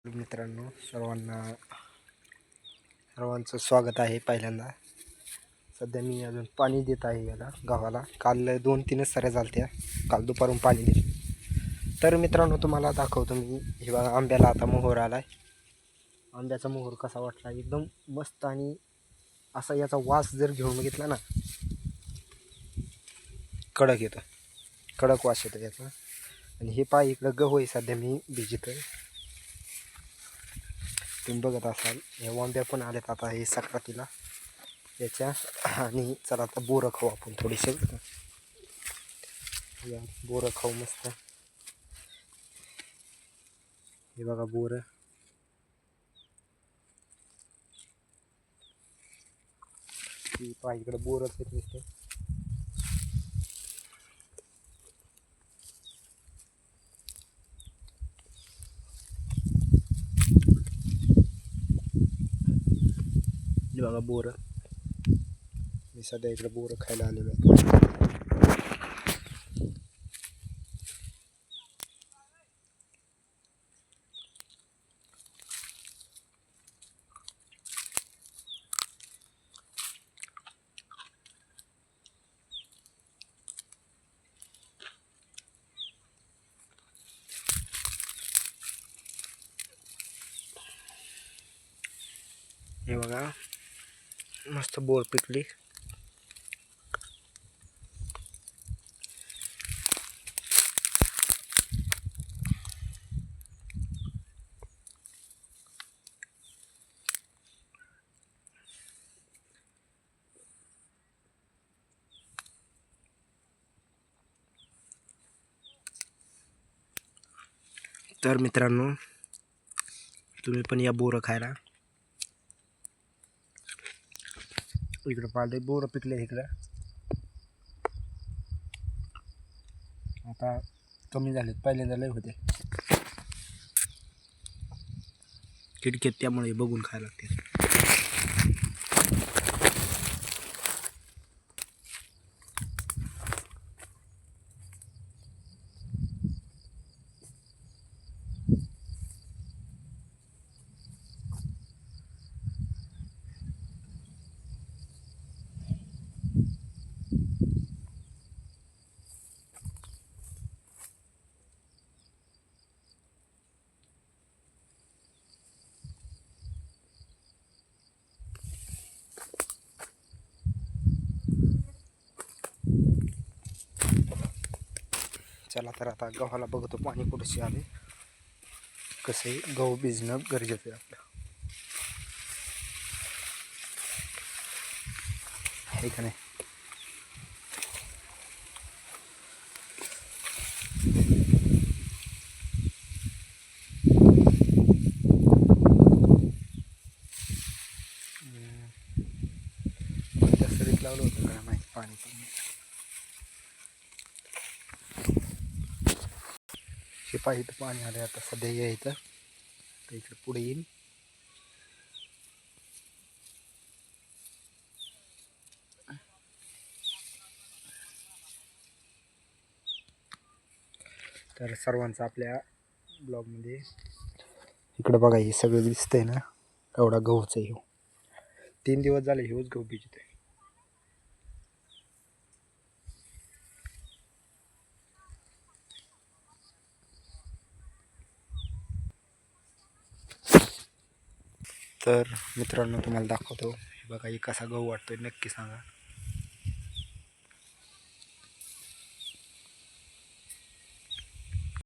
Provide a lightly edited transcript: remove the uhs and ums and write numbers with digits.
मित्रांनो सर्वांचं स्वागत आहे. पहिल्यांदा सध्या मी अजून पाणी देत आहे याला गव्हाला. काल 2-3च सऱ्या झालत्या, काल दुपारून पाणी दिलं. तर मित्रांनो तुम्हाला दाखवतो मी. हे बघा, आंब्याला आता मोहर आलाय. आंब्याचा मोहर कसा वाटला, एकदम मस्त. आणि असा याचा वास जर घेऊन घेतला ना, कडक येतं, कडक वास येतो याचा. आणि हे पाय इकडं गहू आहे सध्या मी भिजितोय, तुम्ही बघत असाल. हे वांब्या पण आल्यात आता हे सक्रातीला याच्या. आणि चला आता बोरं खाऊ आपण थोडीशी. बोरं खाऊ मस्त. हे बघा बोरं, इकडे बोरच येत नुसतं. हे बघा बोरं, मी सध्या इकडे बोरं खायला आलेलो आहे. हे बघा मस्त बोर पिकली. तर मित्रांनो तुम्ही पण या बोरं खायला. इकडं पाले बोरं पिकले इकडं, आता कमी झालेत, पहिल्यांदा लय होते खिडकीत, त्यामुळे बघून खायला लागते. चला तर आता गव्हाला बघतो पाणी कुठेशी आले. कसंही गहू भिजणं गरजेचं आहे आपलं, हे का नाही. सरीत लावलं होतं काय माहिती पाणी पण. शिपाई इथं पाणी आलं आता सध्या यायचं, तर इकडे पुढे येईल. तर सर्वांचं आपल्या ब्लॉगमध्ये इकडं बघा, हे सगळं दिसतंय ना, एवढा गहूच आहे. 3 दिवस झाले ह्योच गहू भिजतोय. तर मित्रांनो तुम्हाला दाखवतो. हे बघा, हे कसा गहू वाटतोय नक्की सांगा.